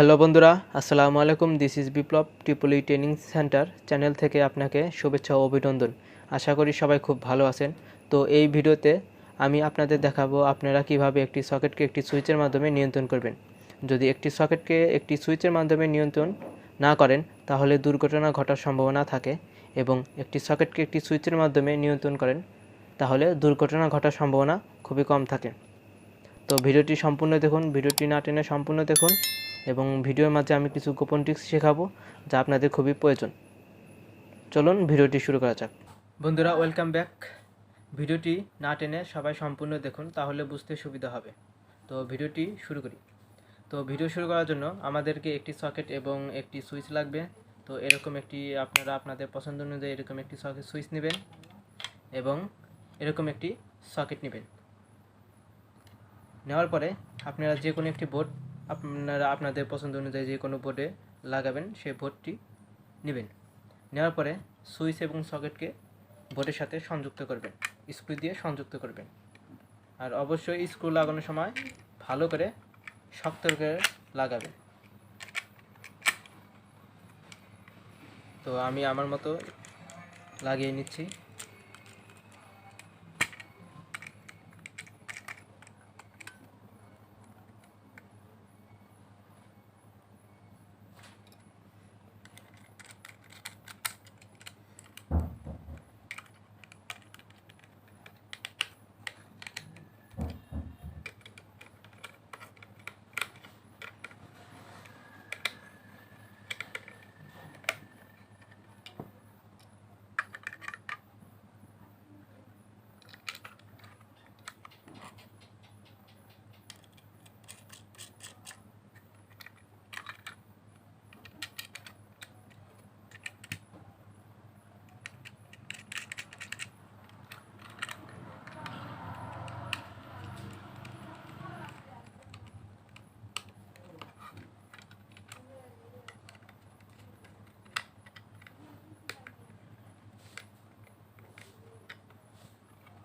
Hello বন্ধুরা, আসসালামু আলাইকুম। দিস ইজ বিপ্লব টিপলি ট্রেনিং সেন্টার চ্যানেল থেকে আপনাকে শুভেচ্ছা ও অভিনন্দন। আশা করি সবাই খুব ভালো আছেন। তো এই ভিডিওতে আমি আপনাদের দেখাবো আপনারা কিভাবে একটি সকেটকে একটি সুইচের মাধ্যমে নিয়ন্ত্রণ করবেন। যদি একটি সকেটকে একটি সুইচের মাধ্যমে নিয়ন্ত্রণ না করেন তাহলে দুর্ঘটনা ঘটার সম্ভাবনা থাকে, এবং একটি সকেটকে একটি সুইচের মাধ্যমে নিয়ন্ত্রণ করেন তাহলে দুর্ঘটনা ঘটার সম্ভাবনা খুবই কম থাকে। তো ভিডিওটি সম্পূর্ণ দেখুন, ভিডিওটি না টেনে সম্পূর্ণ দেখুন, এবং ভিডিওর মাঝে আমি কিছু গোপন টিপস শেখাবো যা আপনাদের খুবই প্রয়োজন। চলুন ভিডিওটি শুরু করা যাক। বন্ধুরা, ওয়েলকাম ব্যাক। ভিডিওটি না টেনে সবাই সম্পূর্ণ দেখুন, তাহলে বুঝতে সুবিধা হবে। তো ভিডিওটি শুরু করি। তো ভিডিও শুরু করার জন্য আমাদেরকে একটি সকেট এবং একটি সুইচ লাগবে। তো এরকম একটি আপনারা আপনাদের পছন্দ অনুযায়ী এরকম একটি সকেট সুইচ নেবেন এবং এরকম একটি সকেট নেবেন। নেওয়ার পরে আপনারা যে কোনো একটি বোর্ড আপনারা আপনাদের পছন্দ অনুযায়ী যে কোনো বোর্ডে লাগাবেন, সেই বোর্ডটি নেবেন। নেওয়ার পরে সুইচ এবং সকেটকে বোর্ডের সাথে সংযুক্ত করবেন, স্ক্রু দিয়ে সংযুক্ত করবেন। আর অবশ্যই স্ক্রু লাগানোর সময় ভালো করে শক্ত করে লাগাবেন। তো আমি আমার মতো লাগিয়ে নিচ্ছি।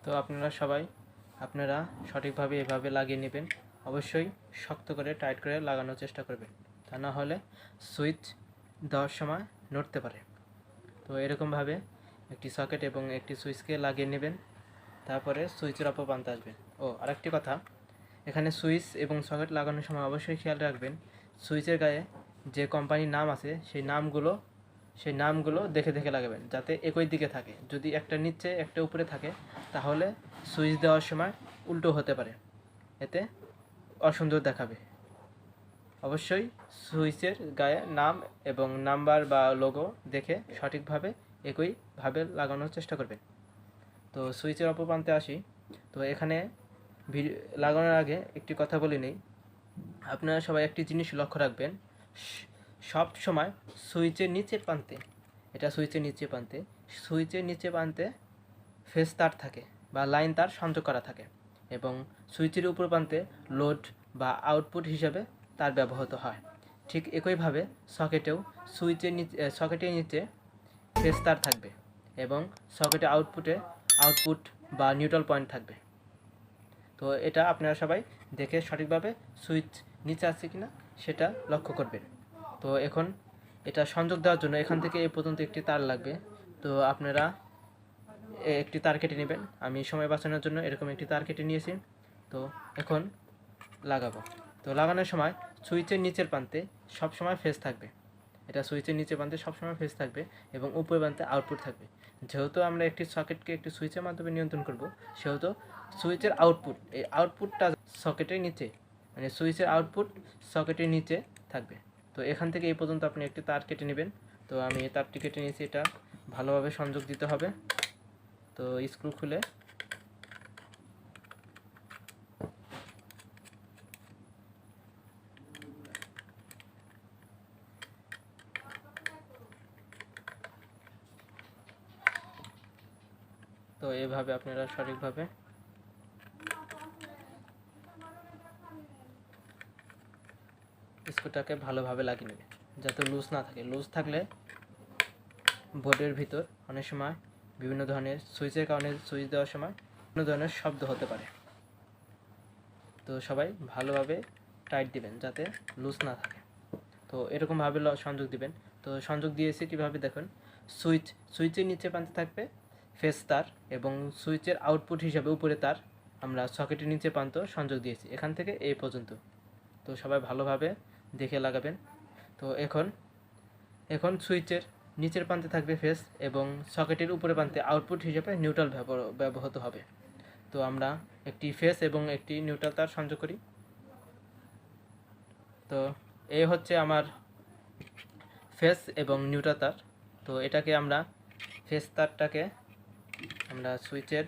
তো আপনারা সঠিকভাবে এভাবে লাগিয়ে নেবেন। অবশ্যই শক্ত করে টাইট করে লাগানোর চেষ্টা করবেন, তা না হলে সুইচ দেওয়ার সময় নড়তে পারে। তো এরকমভাবে একটি সকেট এবং একটি সুইচকে লাগিয়ে নেবেন। তারপরে সুইচের অপর প্রান্তে আসবেন। আরেকটি কথা, এখানে সুইচ এবং সকেট লাগানোর সময় অবশ্যই খেয়াল রাখবেন সুইচের গায়ে যে কোম্পানির নাম আছে সেই নামগুলো দেখে দেখে লাগাবেন, যাতে একই দিকে থাকে। যদি একটা নিচে একটা উপরে থাকে তাহলে সুইচ দেওয়ার সময় উল্টো হতে পারে, এতে অসুন্দর দেখাবে। অবশ্যই সুইচের গায়ে নাম এবং নাম্বার বা লোগো দেখে সঠিকভাবে একইভাবে লাগানোর চেষ্টা করবেন। তো সুইচের অপর প্রান্তে আসি। তো এখানে লাগানোর আগে একটি কথা বলে নেই, আপনারা সবাই একটি জিনিস লক্ষ্য রাখবেন, সব সময় সুইচের নিচের প্রান্তে ফেজ তার থাকে বা লাইন তার সংযোগ করা থাকে, এবং সুইচের উপর প্রান্তে লোড বা আউটপুট হিসাবে তার ব্যবহৃত হয়। ঠিক একইভাবে সকেটের নিচে ফেজ তার থাকবে এবং সকেটের আউটপুট বা নিউট্রাল পয়েন্ট থাকবে। তো এটা আপনারা সবাই দেখে সঠিকভাবে সুইচ নিচে আছে কিনা সেটা লক্ষ্য করবেন। তো এখন এটা সংযোগ দেওয়ার জন্য এখান থেকে এই পর্যন্ত একটি তার লাগবে। তো আপনারা একটি তার কেটে নেবেন। আমি সময় বাঁচানোর জন্য এরকম একটি তার কেটে নিয়েছি। তো এখন লাগাবো। তো লাগানোর সময় সুইচের নিচের প্রান্তে সবসময় ফেজ থাকবে, এবং উপর প্রান্তে আউটপুট থাকবে। যেহেতু আমরা একটি সকেটকে একটি সুইচের মাধ্যমে নিয়ন্ত্রণ করব, সেহেতু সুইচের আউটপুটটা সকেটের নিচে, মানে সুইচের আউটপুট সকেটের নিচে থাকবে। তো এখান থেকে এই পর্যন্ত আপনি একটি তার কেটে নেবেন। তো আমি তারটি কেটে নিয়েছি, এটা ভালোভাবে সংযোগ দিতে হবে। তো স্ক্রু খুলে তো এভাবে আপনারা সঠিকভাবে স্ক্রুটাকে ভালোভাবে লাগিয়ে নেবেন, যাতে লুজ না থাকে। লুজ থাকলে বোর্ডের ভিতর অনেক সময় বিভিন্ন ধরনের সুইচের কারণে সুইচ দেওয়ার সময় বিভিন্ন ধরনের শব্দ হতে পারে। তো সবাই ভালোভাবে টাইট দিবেন যাতে লুজ না থাকে। তো এরকমভাবে সংযোগ দিবেন। তো সংযোগ দিয়েছি কীভাবে দেখুন, সুইচের নিচে প্রান্তে থাকবে ফেস তার এবং সুইচের আউটপুট হিসাবে উপরে তার আমরা সকেটের নিচে প্রান্ত সংযোগ দিয়েছি এখান থেকে এই পর্যন্ত। তো সবাই ভালোভাবে দেখে লাগাবেন। তো এখন সুইচের নিচের প্রান্তে থাকবে ফেস এবং সকেটের উপরে প্রান্তে আউটপুট হিসেবে নিউট্রাল ব্যবহৃত হবে। তো আমরা একটি ফেস এবং একটি নিউট্রাল তার সংযোগ করি। তো এই হচ্ছে আমার ফেস এবং নিউট্রাল তার। তো এটাকে আমরা ফেস তারটাকে আমরা সুইচের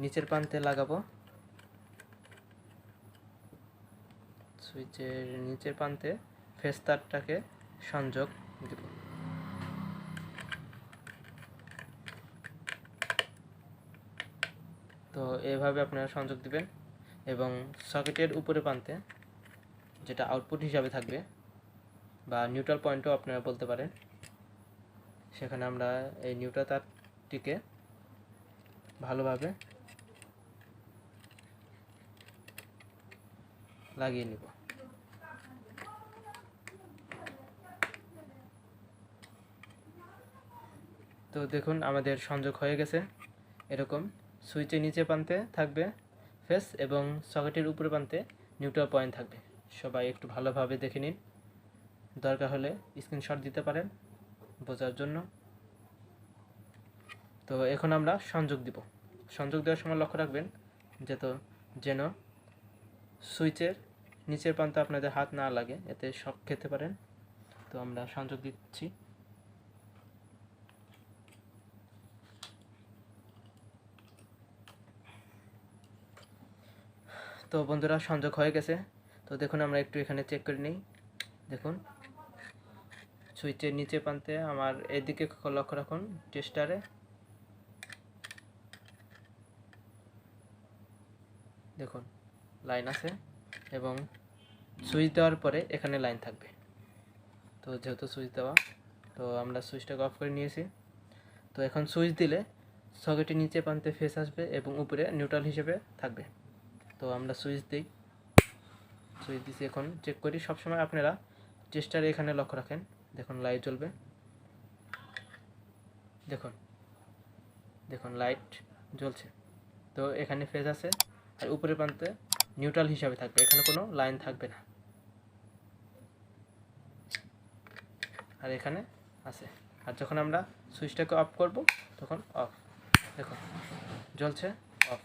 নিচের প্রান্তে লাগাবো, সুইচের নিচের প্রান্তে ফেস তারটাকে সংযোগ দেব। তো এইভাবে আপনারা সংযোগ দিবেন এবং সকেটের উপরে প্রান্তে যেটা আউটপুট হিসাবে থাকবে বা নিউট্রাল পয়েন্টও আপনারা বলতে পারেন, সেখানে আমরা এই নিউট্রাল তারটিকে ভালোভাবে লাগিয়ে নিব। তো দেখুন আমাদের সংযোগ হয়ে গেছে। এরকম সুইচের নিচে প্রান্তে থাকবে ফেস এবং সকেটের উপরে প্রান্তে নিউট্রাল পয়েন্ট থাকবে। সবাই একটু ভালোভাবে দেখে নিন, দরকার হলে স্ক্রিনশট দিতে পারেন বোঝার জন্য। তো এখন আমরা সংযোগ দিব। সংযোগ দেওয়ার সময় লক্ষ্য রাখবেন যেন সুইচের নিচের প্রান্তে আপনাদের হাত না লাগে, এতে শক খেতে পারেন। তো আমরা সংযোগ দিচ্ছি। তো বন্ধুরা সংযোগ হয়ে গেছে। তো দেখুন আমরা একটু এখানে চেক করে নিই। দেখুন সুইচের নিচে প্রান্তে আমার এদিকে লক্ষ্য রাখুন, টেস্টারে দেখুন লাইন আছে এবং সুইচ দেওয়ার পরে এখানে লাইন থাকবে। তো যেহেতু সুইচ দেওয়া, তো আমরা সুইচটাকে অফ করে নিয়েছি। তো এখন সুইচ দিলে সকেটের নিচে প্রান্তে ফেস আসবে এবং উপরে নিউট্রাল হিসেবে থাকবে। তো আমরা সুইচ দিই, সুইচ দিছি। এখন চেক করি। সবসময় আপনারা টেস্টারে এখানে লক্ষ্য রাখেন, দেখুন লাইট জ্বলবে। দেখুন লাইট জ্বলছে। তো এখানে ফেজ আছে আর উপরের প্রান্তে নিউট্রাল হিসাবে থাকবে, এখানে কোনো লাইন থাকবে না। আর এখানে আছে। আর যখন আমরা সুইচটাকে অফ করব তখন অফ, দেখুন জ্বলছে, অফ,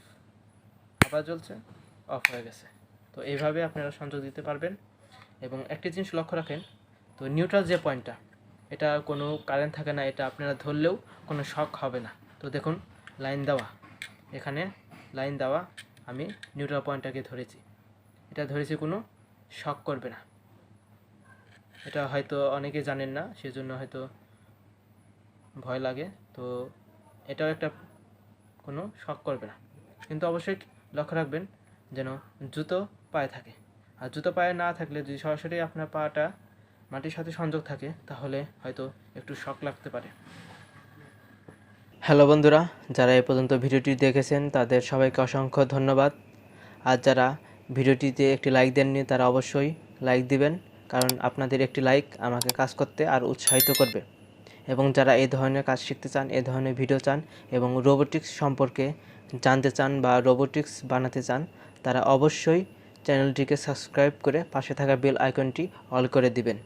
আবার জ্বলছে, অফ হয়ে গেছে। তো এইভাবে আপনারা সংযোগ দিতে পারবেন। এবং একটি জিনিস লক্ষ্য রাখেন, তো নিউট্রাল যে পয়েন্টটা, এটা কোনো কারেন্ট থাকে না, এটা আপনারা ধরলেও কোনো শক হবে না। তো দেখুন লাইন দেওয়া, এখানে লাইন দেওয়া, আমি নিউট্রাল পয়েন্টটাকে ধরেছি, এটা ধরেছি, কোনো শক করবে না। এটা হয়তো অনেকে জানেন না, সেজন্য হয়তো ভয় লাগে। তো এটাও একটা কোনো শক করবে না। কিন্তু অবশ্যই লক্ষ্য রাখবেন যেন জুতো পায়ে থাকে। আর জুতো পায়ে না থাকলে যদি সরাসরি আপনার পাটা মাটির সাথে সংযোগ থাকে তাহলে হয়তো একটু শক লাগতে পারে। হ্যালো বন্ধুরা, যারা এ পর্যন্ত ভিডিওটি দেখেছেন তাদের সবাইকে অসংখ্য ধন্যবাদ। আর যারা ভিডিওটিতে একটি লাইক দেননি তারা অবশ্যই লাইক দিবেন, কারণ আপনাদের একটি লাইক আমাকে কাজ করতে আর উৎসাহিত করবে। এবং যারা এই ধরনের কাজ শিখতে চান, এই ধরনের ভিডিও চান এবং রোবোটিক্স সম্পর্কে জানতে চান বা রোবোটিক্স বানাতে চান, তারা অবশ্যই চ্যানেলটিকে সাবস্ক্রাইব করে পাশে থাকা বেল আইকনটি অল করে দিবেন।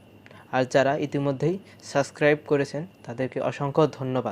আর যারা ইতিমধ্যেই সাবস্ক্রাইব করেছেন তাদেরকে অসংখ্য ধন্যবাদ।